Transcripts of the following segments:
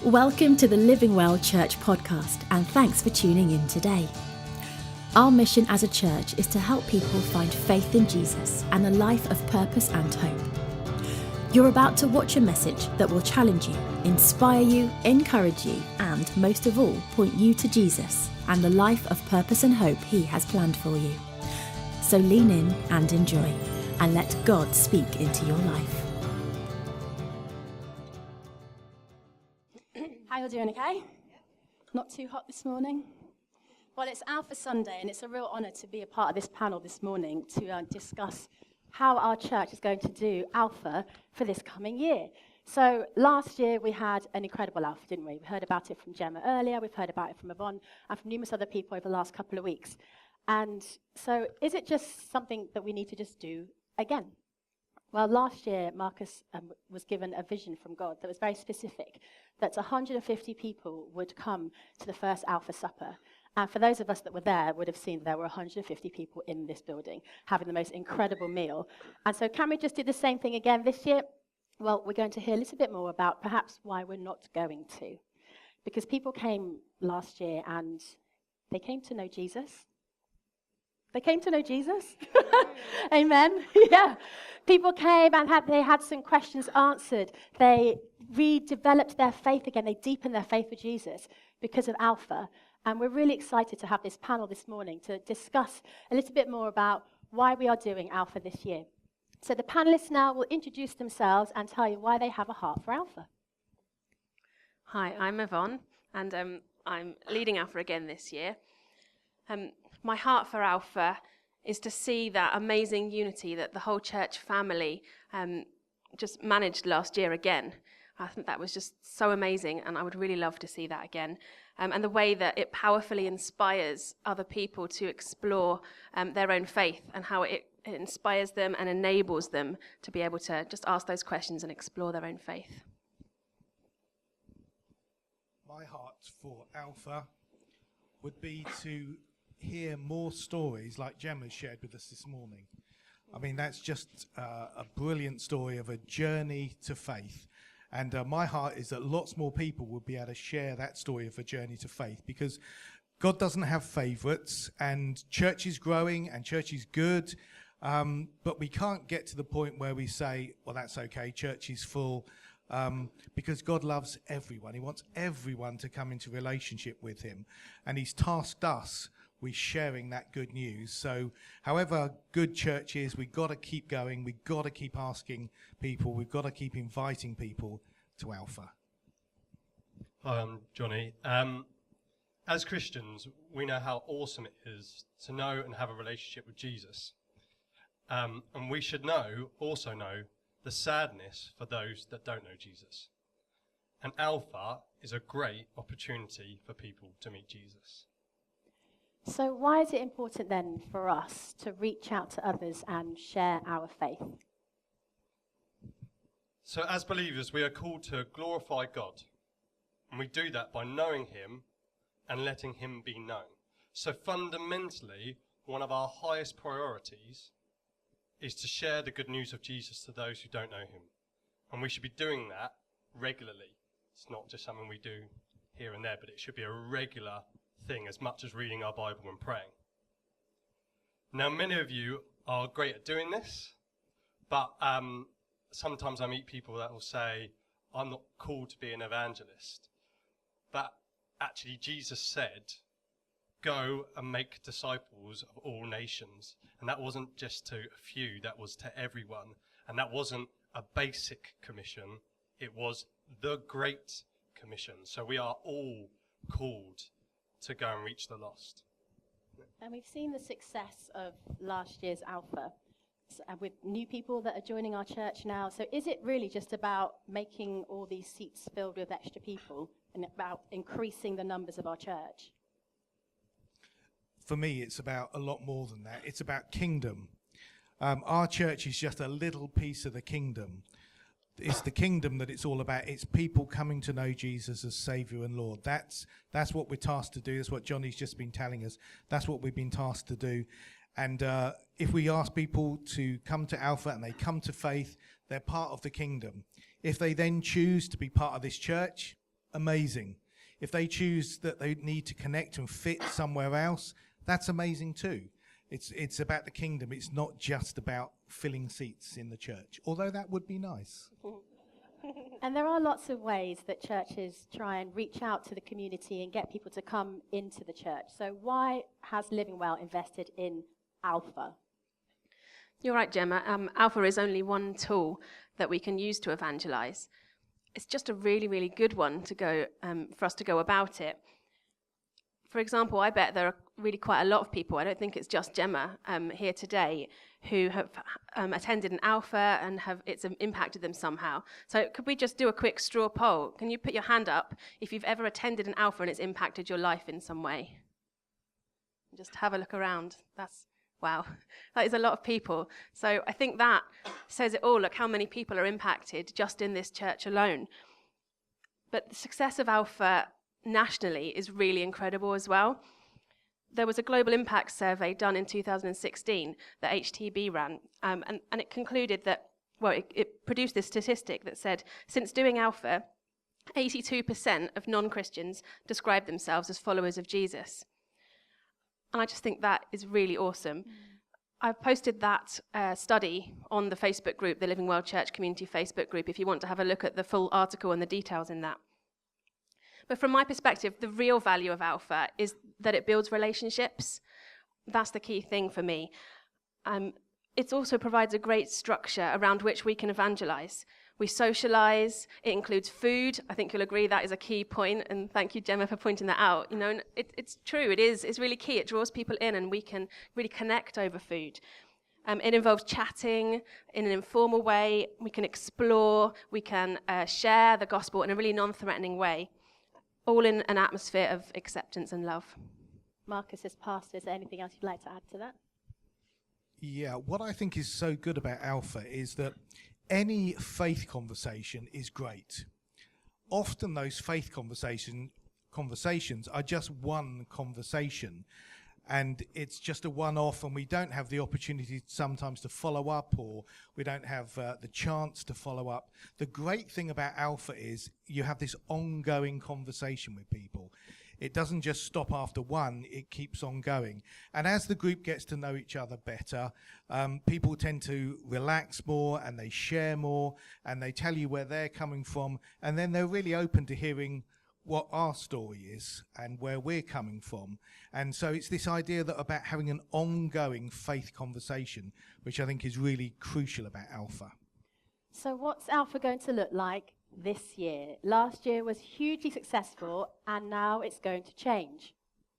Welcome to the Living Well Church podcast, and thanks for tuning in today. Our mission as a church is to help people find faith in Jesus and a life of purpose and hope. You're about to watch a message that will challenge you, inspire you, encourage you, and most of all, point you to Jesus and the life of purpose and hope He has planned for you. So lean in and enjoy, and let God speak into your life. How you doing, okay? Not too hot this morning? Well, it's Alpha Sunday, and it's a real honour to be a part of this panel this morning to discuss how our church is going to do Alpha for this coming year. So last year we had an incredible Alpha, didn't we? We heard about it from Gemma earlier, we've heard about it from Yvonne, and from numerous other people over the last couple of weeks. And so is it just something that we need to just do again? Well, last year, Marcus was given a vision from God that was very specific, that 150 people would come to the first Alpha Supper. And for those of us that were there, would have seen there were 150 people in this building having the most incredible meal. And so can we just do the same thing again this year? Well, we're going to hear a little bit more about perhaps why we're not going to. Because people came last year and they came to know Jesus. They came to know Jesus. Amen. Yeah. People came and they had some questions answered. They redeveloped their faith again. They deepened their faith with Jesus because of Alpha. And we're really excited to have this panel this morning to discuss a little bit more about why we are doing Alpha this year. So the panelists now will introduce themselves and tell you why they have a heart for Alpha. Hi, I'm Yvonne, and I'm leading Alpha again this year. My heart for Alpha is to see that amazing unity that the whole church family just managed last year again. I think that was just so amazing, and I would really love to see that again. And the way that it powerfully inspires other people to explore their own faith, and how it inspires them and enables them to be able to just ask those questions and explore their own faith. My heart for Alpha would be to hear more stories like Gemma shared with us this morning. I mean, that's just a brilliant story of a journey to faith. And my heart is that lots more people would be able to share that story of a journey to faith, because God doesn't have favourites, and church is growing and church is good, but we can't get to the point where we say, well, that's okay, church is full, because God loves everyone. He wants everyone to come into relationship with him, and he's tasked us with sharing that good news. So however good church is, we've got to keep going, we've got to keep asking people, we've got to keep inviting people to Alpha. Hi, I'm Johnny. As Christians, we know how awesome it is to know and have a relationship with Jesus. And we should also know the sadness for those that don't know Jesus. And Alpha is a great opportunity for people to meet Jesus. So why is it important then for us to reach out to others and share our faith? So as believers, we are called to glorify God. And we do that by knowing him and letting him be known. So fundamentally, one of our highest priorities is to share the good news of Jesus to those who don't know him. And we should be doing that regularly. It's not just something we do here and there, but it should be a regular thing, as much as reading our Bible and praying. Now, many of you are great at doing this, but sometimes I meet people that will say, I'm not called to be an evangelist. But actually, Jesus said, go and make disciples of all nations. And that wasn't just to a few, that was to everyone. And that wasn't a basic commission, it was the Great Commission. So we are all called to go and reach the lost. And we've seen the success of last year's Alpha with new people that are joining our church now. So is it really just about making all these seats filled with extra people and about increasing the numbers of our church? For me, it's about a lot more than that. It's about kingdom. Our church is just a little piece of the kingdom. It's the kingdom that it's all about. It's people coming to know Jesus as Saviour and Lord. That's what we're tasked to do. That's what Johnny's just been telling us. That's what we've been tasked to do. And if we ask people to come to Alpha and they come to faith, they're part of the kingdom. If they then choose to be part of this church, amazing. If they choose that they need to connect and fit somewhere else, that's amazing too. It's about the kingdom. It's not just about filling seats in the church, although that would be nice. And there are lots of ways that churches try and reach out to the community and get people to come into the church. So why has Living Well invested in Alpha? You're right, Gemma. Alpha is only one tool that we can use to evangelize. It's just a really, really good one to go for us to go about it. For example, I bet there are really quite a lot of people, I don't think it's just Gemma here today, who have attended an Alpha and it's impacted them somehow. So could we just do a quick straw poll? Can you put your hand up if you've ever attended an Alpha and it's impacted your life in some way? Just have a look around. Wow, that is a lot of people. So I think that says it all. Look how many people are impacted just in this church alone. But the success of Alpha nationally is really incredible as well. There was a global impact survey done in 2016 that HTB ran, and it concluded that, it produced this statistic that said, since doing Alpha, 82% of non-Christians describe themselves as followers of Jesus. And I just think that is really awesome. I've posted that study on the Facebook group, the Living Well Church Community Facebook group, if you want to have a look at the full article and the details in that. But from my perspective, the real value of Alpha is that it builds relationships. That's the key thing for me. It also provides a great structure around which we can evangelize. We socialize. It includes food. I think you'll agree that is a key point, and thank you, Gemma, for pointing that out. You know, it's true. It's really key. It draws people in, and we can really connect over food. It involves chatting in an informal way. We can explore. We can share the gospel in a really non-threatening way, all in an atmosphere of acceptance and love. Marcus, as pastor, is there anything else you'd like to add to that? Yeah, what I think is so good about Alpha is that any faith conversation is great. Often those faith conversations are just one conversation, and it's just a one-off, and we don't have the opportunity sometimes to follow up, or we don't have the chance to follow up. The great thing about Alpha is you have this ongoing conversation with people. It doesn't just stop after one, it keeps on going. And as the group gets to know each other better, people tend to relax more, and they share more, and they tell you where they're coming from, and then they're really open to hearing what our story is and where we're coming from. And so it's this idea that about having an ongoing faith conversation, which I think is really crucial about Alpha. So what's Alpha going to look like this year? Last year was hugely successful, and now it's going to change.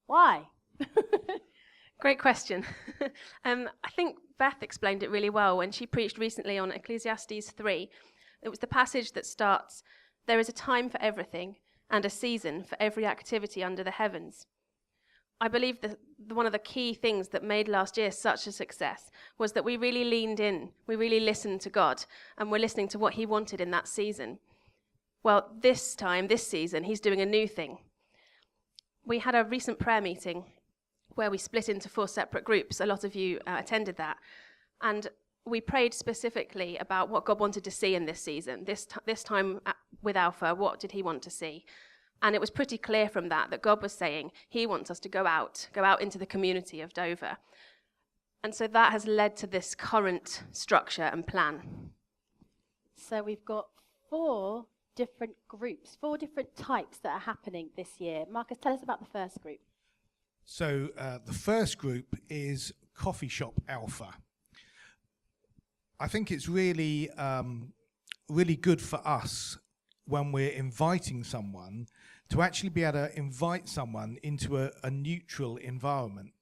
Why? Great question. I think Beth explained it really well when she preached recently on Ecclesiastes 3. It was the passage that starts, "There is a time for everything, and a season for every activity under the heavens." I believe that one of the key things that made last year such a success was that we really leaned in, we really listened to God, and we're listening to what he wanted in that season. Well, this season, he's doing a new thing. We had a recent prayer meeting where we split into 4 separate groups. A lot of you attended that. And we prayed specifically about what God wanted to see in this season. This time with Alpha, what did he want to see? And it was pretty clear from that God was saying he wants us to go out into the community of Dover. And so that has led to this current structure and plan. So we've got 4 different groups, 4 different types that are happening this year. Marcus, tell us about the first group. So the first group is Coffee Shop Alpha. I think it's really, really good for us when we're inviting someone to actually be able to invite someone into a neutral environment.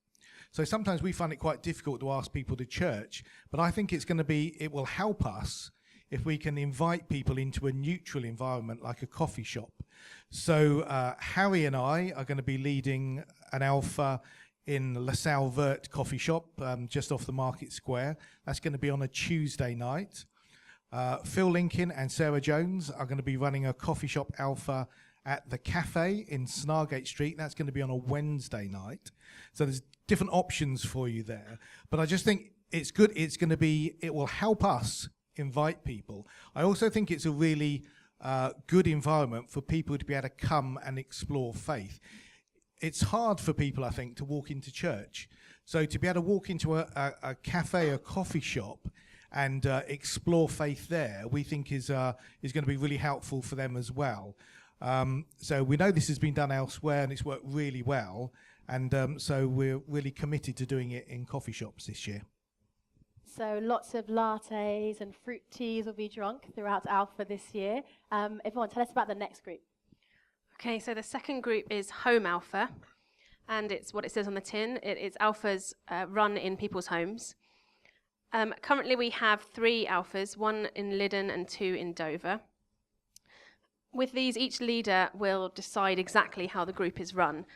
So sometimes we find it quite difficult to ask people to church, but I think it will help us if we can invite people into a neutral environment like a coffee shop. So Harry and I are going to be leading an Alpha in La Salle Verte coffee shop just off the Market Square. That's going to be on a Tuesday night. Phil Lincoln and Sarah Jones are going to be running a coffee shop Alpha at the Cafe in Snargate Street. That's going to be on a Wednesday night. So there's different options for you there. But I just think it's good. It will help us invite people. I also think it's a really good environment for people to be able to come and explore faith. It's hard for people, I think, to walk into church. So to be able to walk into a cafe, a coffee shop, and explore faith there, we think is going to be really helpful for them as well. So we know this has been done elsewhere and it's worked really well. And so we're really committed to doing it in coffee shops this year. So lots of lattes and fruit teas will be drunk throughout Alpha this year. Yvonne, tell us about the next group. Okay, so the second group is Home Alpha, and it's what it says on the tin. It is Alphas run in people's homes. Currently we have 3 Alphas, 1 in Lyddon and 2 in Dover. With these, each leader will decide exactly how the group is run.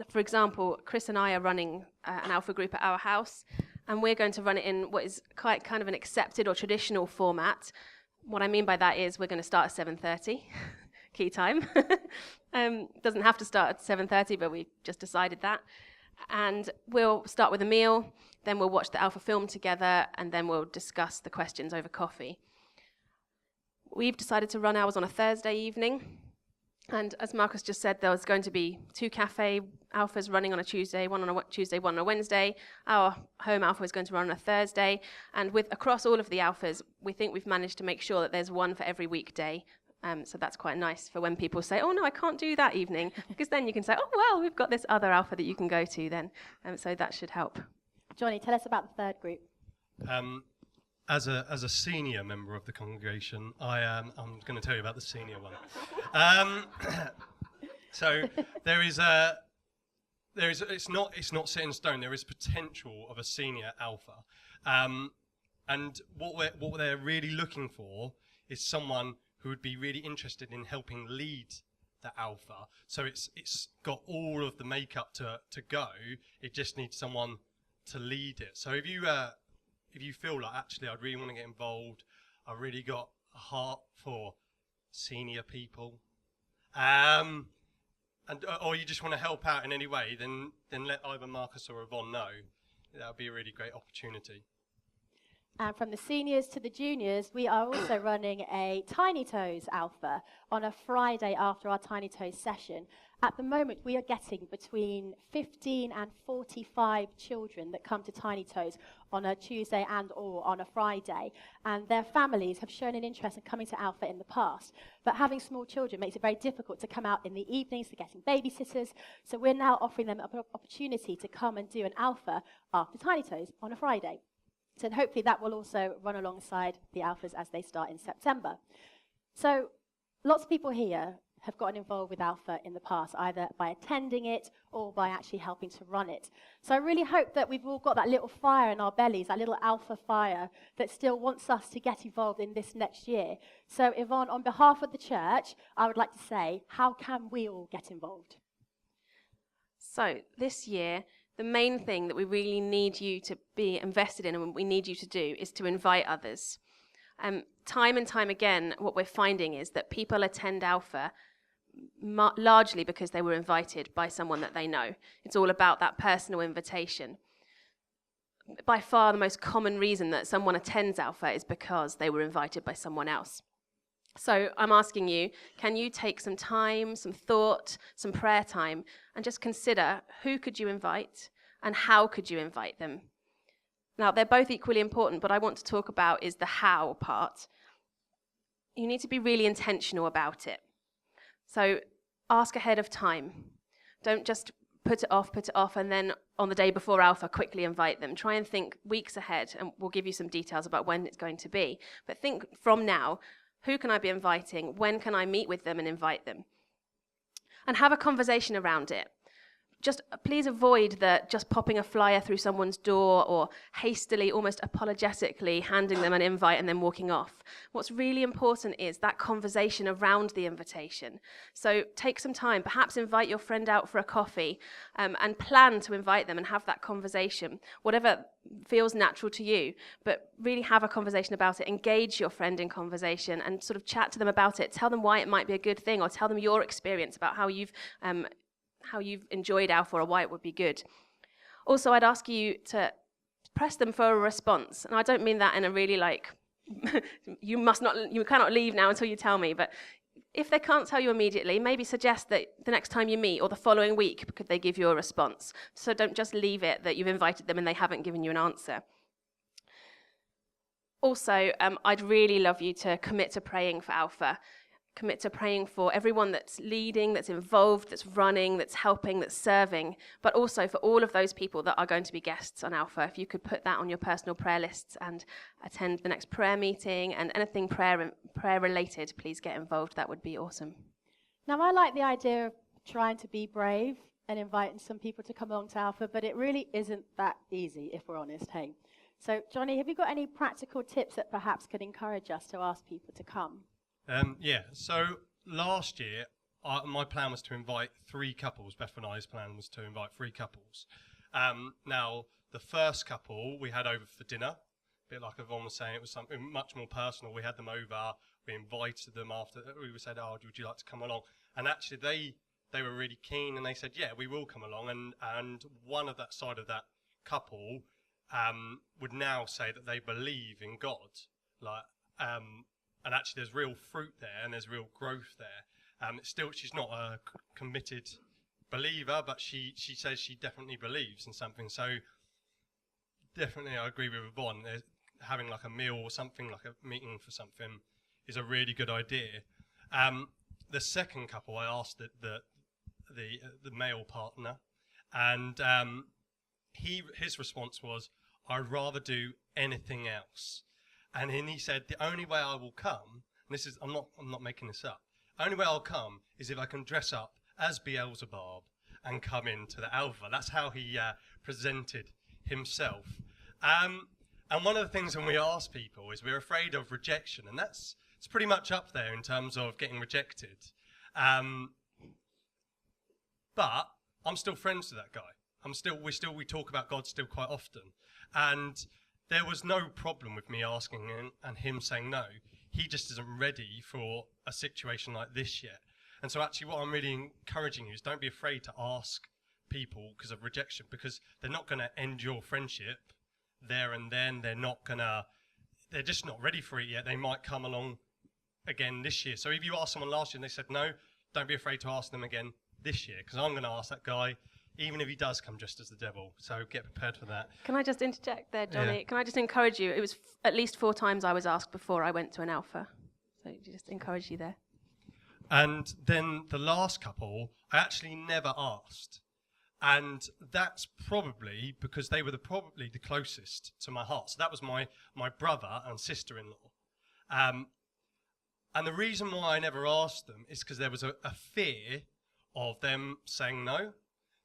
For example, Chris and I are running an Alpha group at our house, and we're going to run it in what is quite kind of an accepted or traditional format. What I mean by that is we're going to start at 7:30, key time. Doesn't have to start at 7:30, but we just decided that. And we'll start with a meal, then we'll watch the Alpha film together, and then we'll discuss the questions over coffee. We've decided to run ours on a Thursday evening. And as Marcus just said, there was going to be 2 cafe Alphas running on a Tuesday, one on a Tuesday, one on a Wednesday. Our home Alpha is going to run on a Thursday. And across all of the Alphas, we think we've managed to make sure that there's one for every weekday. So that's quite nice for when people say, oh, no, I can't do that evening. Because then you can say, oh, well, we've got this other Alpha that you can go to then. So that should help. Johnny, tell us about the third group. As a senior member of the congregation, I'm going to tell you about the senior one. So it's not set in stone. There is potential of a senior Alpha, and what they're really looking for is someone who would be really interested in helping lead the Alpha. So it's got all of the makeup to go. It just needs someone to lead it. So if you feel like, actually, I really want to get involved, I really got a heart for senior people, or you just want to help out in any way, then let either Marcus or Yvonne know. That would be a really great opportunity. And from the seniors to the juniors, we are also running a Tiny Toes Alpha on a Friday after our Tiny Toes session. At the moment, we are getting between 15 and 45 children that come to Tiny Toes on a Tuesday and or on a Friday. And their families have shown an interest in coming to Alpha in the past. But having small children makes it very difficult to come out in the evenings, to getting babysitters. So we're now offering them an opportunity to come and do an Alpha after Tiny Toes on a Friday. So hopefully that will also run alongside the Alphas as they start in September. So lots of people here have gotten involved with Alpha in the past, either by attending it or by actually helping to run it. So I really hope that we've all got that little fire in our bellies, that little Alpha fire that still wants us to get involved in this next year. So Yvonne, on behalf of the church, I would like to say, how can we all get involved? So this year, the main thing that we really need you to be invested in and what we need you to do is to invite others. Time and time again, what we're finding is that people attend Alpha largely because they were invited by someone that they know. It's all about that personal invitation. By far, the most common reason that someone attends Alpha is because they were invited by someone else. So I'm asking you, can you take some time, some thought, some prayer time, and just consider who could you invite and how could you invite them? Now, they're both equally important, but I want to talk about is the how part. You need to be really intentional about it. So ask ahead of time. Don't just put it off, and then on the day before Alpha, quickly invite them. Try and think weeks ahead, and we'll give you some details about when it's going to be. But think from now, who can I be inviting? When can I meet with them and invite them? And have a conversation around it. Just please avoid just popping a flyer through someone's door or hastily, almost apologetically handing them an invite and then walking off. What's really important is that conversation around the invitation. So take some time, perhaps invite your friend out for a coffee and plan to invite them and have that conversation, whatever feels natural to you, but really have a conversation about it. Engage your friend in conversation and sort of chat to them about it. Tell them why it might be a good thing, or tell them your experience about how you've enjoyed Alpha or why it would be good. Also, I'd ask you to press them for a response. And I don't mean that in a really you cannot leave now until you tell me. But if they can't tell you immediately, maybe suggest that the next time you meet or the following week, could they give you a response? So don't just leave it that you've invited them and they haven't given you an answer. Also, I'd really love you to commit to praying for Alpha. Commit to praying for everyone that's leading, that's involved, that's running, that's helping, that's serving, but also for all of those people that are going to be guests on Alpha. If you could put that on your personal prayer lists and attend the next prayer meeting and anything prayer related, please get involved. That would be awesome. Now, I like the idea of trying to be brave and inviting some people to come along to Alpha, but it really isn't that easy, if we're honest, hey? So, Johnny, have you got any practical tips that perhaps could encourage us to ask people to come? So last year, my plan was to invite 3 couples. Beth and I's plan was to invite 3 couples. Now, the first couple we had over for dinner, a bit like Yvonne was saying, it was something much more personal. We had them over, we invited them after, we said, would you like to come along? And actually they were really keen and they said, yeah, we will come along. And one of that side of that couple would now say that they believe in God. And actually there's real fruit there and there's real growth there. She's not a committed believer, but she says she definitely believes in something. So definitely I agree with Yvonne. Having like a meal or something, like a meeting for something, is a really good idea. The second couple, I asked the male partner, and his response was, I'd rather do anything else. And then he said, the only way I will come, and I'm not making this up, the only way I'll come is if I can dress up as Beelzebub and come into the Alpha. That's how he presented himself. And one of the things when we ask people is we're afraid of rejection, and it's pretty much up there in terms of getting rejected. But I'm still friends with that guy. We talk about God still quite often. And there was no problem with me asking him and him saying no. He just isn't ready for a situation like this yet. And so actually what I'm really encouraging you is don't be afraid to ask people because of rejection, because they're not going to end your friendship there and then. They're just not ready for it yet. They might come along again this year. So if you asked someone last year and they said no, don't be afraid to ask them again this year, because I'm going to ask that guy even if he does come just as the devil. So get prepared for that. Can I just interject there, Johnny? Yeah. Can I just encourage you? It was at least 4 times I was asked before I went to an Alpha. So just encourage you there. And then the last couple, I actually never asked. And that's probably because they were probably the closest to my heart. So that was my brother and sister-in-law. And the reason why I never asked them is because there was a fear of them saying no.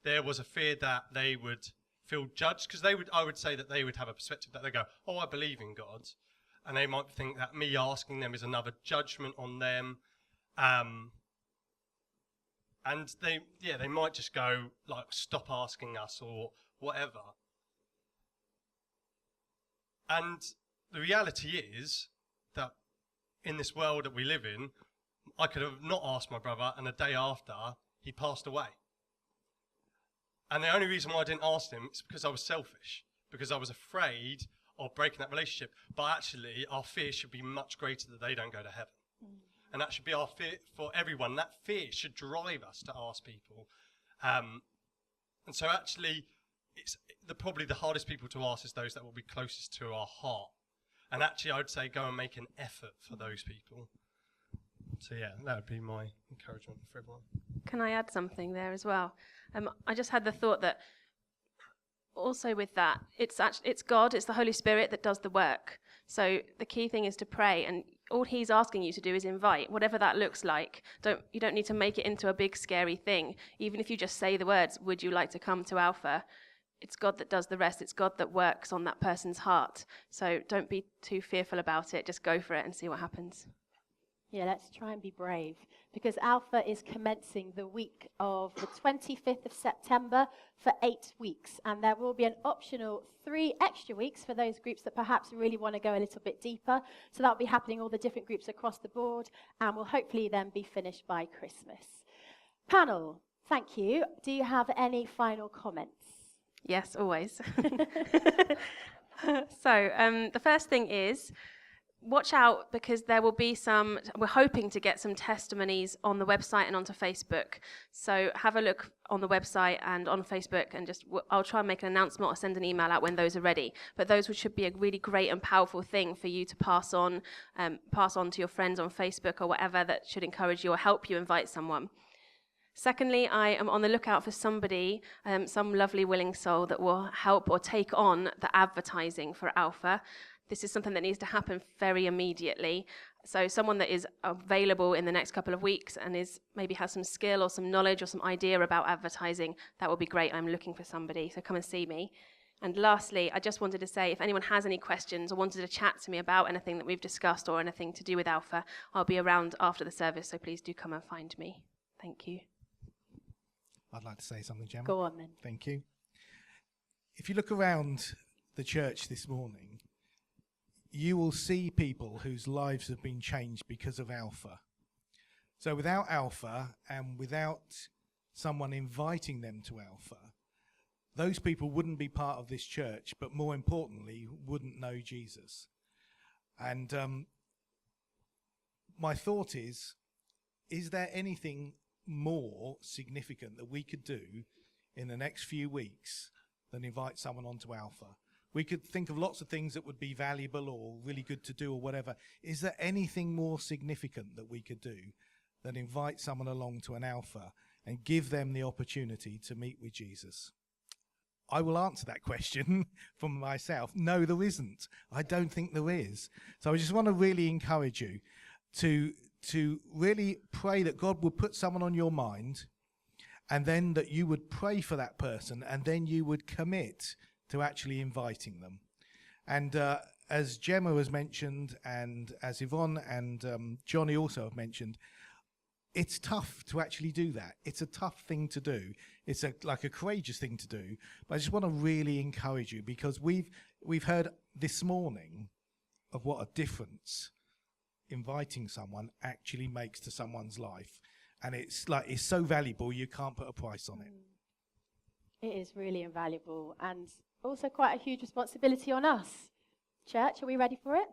There was a fear that they would feel judged, because I would say that they would have a perspective that they go, oh, I believe in God. And they might think that me asking them is another judgment on them. And they might just go, like, stop asking us or whatever. And the reality is that in this world that we live in, I could have not asked my brother, and the day after, he passed away. And the only reason why I didn't ask him is because I was selfish, because I was afraid of breaking that relationship. But actually, our fear should be much greater that they don't go to heaven. And that should be our fear for everyone. That fear should drive us to ask people. And so actually, probably the hardest people to ask is those that will be closest to our heart. And actually, I would say go and make an effort for those people. So yeah, that would be my encouragement for everyone. Can I add something there as well? I just had the thought that also with that, it's God, it's the Holy Spirit that does the work. So the key thing is to pray, and all he's asking you to do is invite, whatever that looks like. You don't need to make it into a big scary thing. Even if you just say the words, would you like to come to Alpha? It's God that does the rest. It's God that works on that person's heart. So don't be too fearful about it. Just go for it and see what happens. Yeah, let's try and be brave, because Alpha is commencing the week of the 25th of September for 8 weeks, and there will be an optional 3 extra weeks for those groups that perhaps really want to go a little bit deeper. So that'll be happening, all the different groups across the board, and will hopefully then be finished by Christmas. Panel, thank you. Do you have any final comments? Yes, always. So the first thing is, watch out, because there will be we're hoping to get some testimonies on the website and onto Facebook. So have a look on the website and on Facebook, and I'll try and make an announcement or send an email out when those are ready. But those should be a really great and powerful thing for you to pass on to your friends on Facebook or whatever, that should encourage you or help you invite someone. Secondly, I am on the lookout for somebody, some lovely willing soul that will help or take on the advertising for Alpha. This is something that needs to happen very immediately. So someone that is available in the next couple of weeks and maybe has some skill or some knowledge or some idea about advertising, that would be great. I'm looking for somebody, so come and see me. And lastly, I just wanted to say, if anyone has any questions or wanted to chat to me about anything that we've discussed or anything to do with Alpha, I'll be around after the service, so please do come and find me. Thank you. I'd like to say something, Gemma. Go on then. Thank you. If you look around the church this morning, you will see people whose lives have been changed because of Alpha. So without Alpha, and without someone inviting them to Alpha, those people wouldn't be part of this church, but more importantly, wouldn't know Jesus. And my thought is there anything more significant that we could do in the next few weeks than invite someone onto Alpha? We could think of lots of things that would be valuable or really good to do or whatever. Is there anything more significant that we could do than invite someone along to an Alpha and give them the opportunity to meet with Jesus? I will answer that question for myself. No, there isn't. I don't think there is. So I just want to really encourage you to really pray that God would put someone on your mind, and then that you would pray for that person, and then you would commit to actually inviting them. And as Gemma has mentioned, and as Yvonne and Johnny also have mentioned, it's tough to actually do that. It's a tough thing to do. It's like a courageous thing to do. But I just want to really encourage you, because we've heard this morning of what a difference inviting someone actually makes to someone's life. And it's so valuable, you can't put a price on it. It is really invaluable, and also quite a huge responsibility on us. Church, are we ready for it?